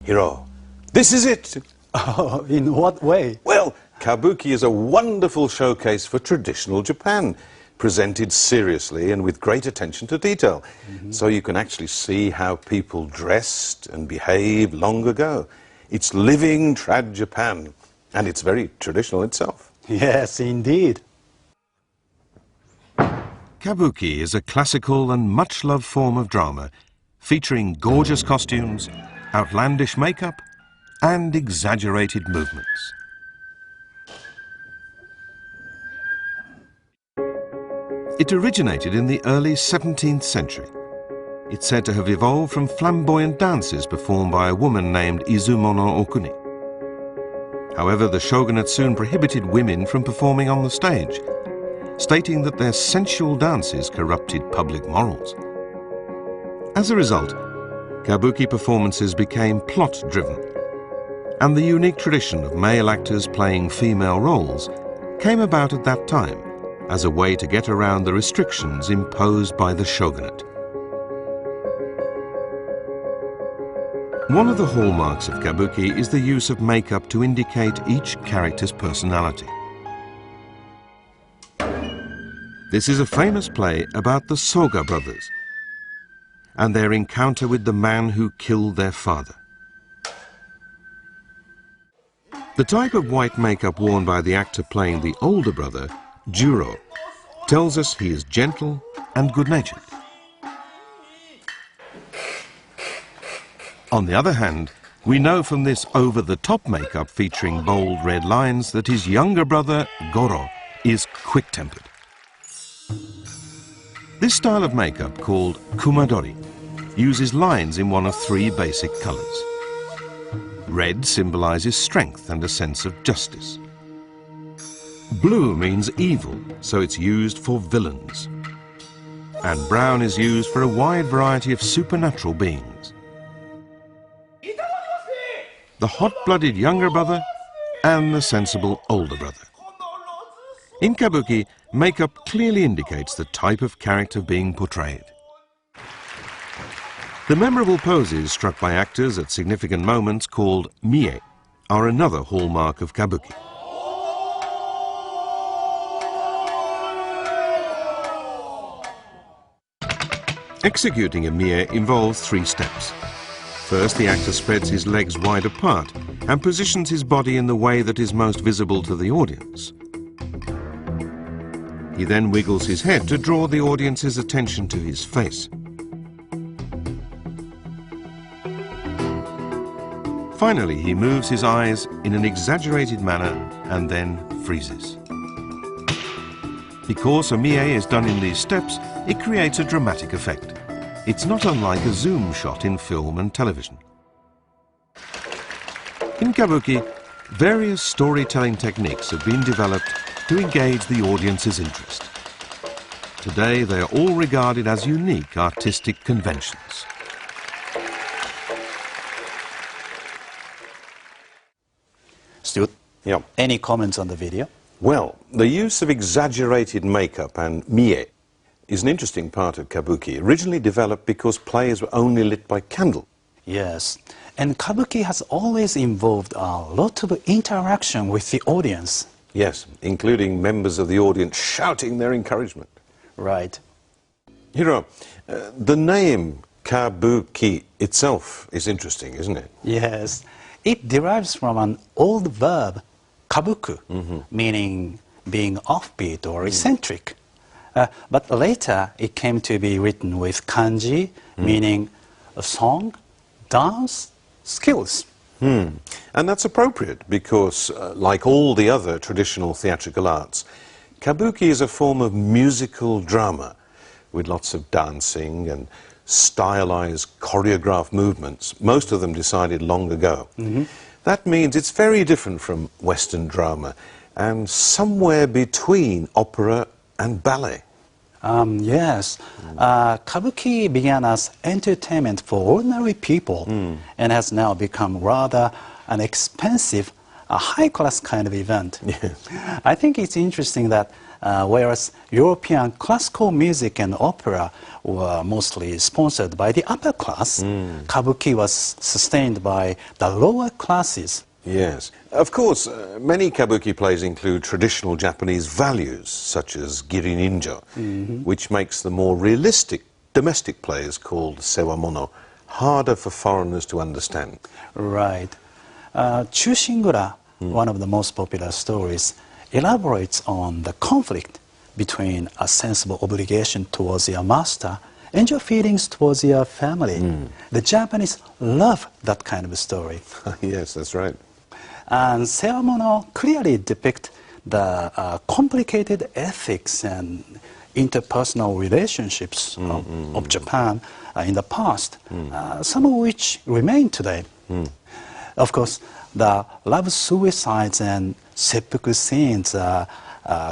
Hiro, this is it! Oh, in what way? Well, Kabuki is a wonderful showcase for traditional Japan, presented seriously and with great attention to detail. So you can actually see how people dressed and behaved long ago. It's living trad Japan, and it's very traditional itself. Yes, indeed. Kabuki is a classical and much-loved form of drama, featuring gorgeous costumes, outlandish makeup, and exaggerated movements. It originated in the early 17th century. It's said to have evolved from flamboyant dances performed by a woman named Izumo no Okuni. However, the shogunate soon prohibited women from performing on the stage, stating that their sensual dances corrupted public morals. As a result, Kabuki performances became plot-driven, and the unique tradition of male actors playing female roles came about at that time as a way to get around the restrictions imposed by the shogunate. One of the hallmarks of Kabuki is the use of makeup to indicate each character's personality. This is a famous play about the Soga brothers and their encounter with the man who killed their father. The type of white makeup worn by the actor playing the older brother, Juro, tells us he is gentle and good-natured. On the other hand, we know from this over-the-top makeup featuring bold red lines that his younger brother, Goro, is quick-tempered. This style of makeup, called kumadori, uses lines in one of three basic colors. Red symbolizes strength and a sense of justice. Blue means evil, so it's used for villains. And brown is used for a wide variety of supernatural beings. The hot-blooded younger brother and the sensible older brother. In Kabuki, makeup clearly indicates the type of character being portrayed. The memorable poses struck by actors at significant moments, called mie, are another hallmark of Kabuki. Executing a mie involves 3 steps. First, the actor spreads his legs wide apart and positions his body in the way that is most visible to the audience. He then wiggles his head to draw the audience's attention to his face. Finally, he moves his eyes in an exaggerated manner and then freezes. Because a mie is done in these steps, it creates a dramatic effect. It's not unlike a zoom shot in film and television. In Kabuki, various storytelling techniques have been developed to engage the audience's interest. Today, they are all regarded as unique artistic conventions. Stuart, Yeah. any comments on the video? Well, the use of exaggerated makeup and mie is an interesting part of Kabuki, originally developed because plays were only lit by candle. Yes, and Kabuki has always involved a lot of interaction with the audience. Yes, including members of the audience shouting their encouragement. Right. Hiro, the name Kabuki itself is interesting, isn't it? Yes, it derives from an old verb, kabuku, meaning being offbeat or eccentric. But later it came to be written with kanji, meaning a song, dance, skills. And that's appropriate because, like all the other traditional theatrical arts, Kabuki is a form of musical drama with lots of dancing and stylized choreographed movements, most of them decided long ago. That means it's very different from Western drama and somewhere between opera and ballet. Yes, Kabuki began as entertainment for ordinary people and has now become rather an expensive a high-class kind of event. Yes. I think it's interesting that whereas European classical music and opera were mostly sponsored by the upper class, Kabuki was sustained by the lower classes. Yes. Of course, many kabuki plays include traditional Japanese values, such as giri-ninjo, which makes the more realistic domestic plays called sewamono harder for foreigners to understand. Right. Chushingura, one of the most popular stories, elaborates on the conflict between a sensible obligation towards your master and your feelings towards your family. The Japanese love that kind of story. Yes, that's right. And sewamono clearly depict the complicated ethics and interpersonal relationships of Japan in the past, some of which remain today. Of course, the love suicides and seppuku scenes are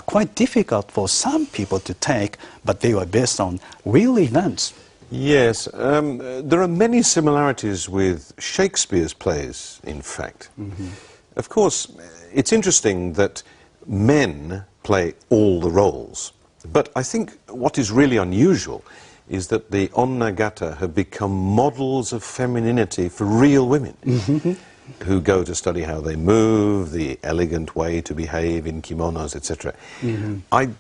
quite difficult for some people to take, but they were based on real events. Yes, there are many similarities with Shakespeare's plays, in fact. Of course, it's interesting that men play all the roles, but I think what is really unusual is that the onnagata have become models of femininity for real women who go to study how they move, the elegant way to behave in kimonos, etc. I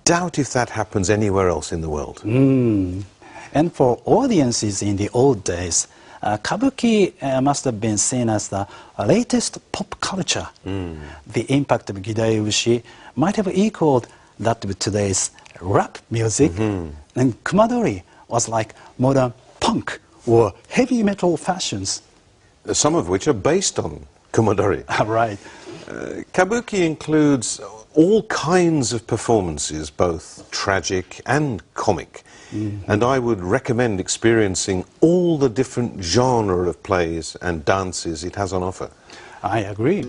doubt if that happens anywhere else in the world. And for audiences in the old days, Kabuki must have been seen as the latest pop culture. The impact of Gidaiushi might have equaled that of today's rap music, and Kumadori was like modern punk or heavy metal fashions. Some of which are based on Kumadori. Right. Kabuki includes all kinds of performances, both tragic and comic. And I would recommend experiencing all the different genre of plays and dances it has on offer. I agree.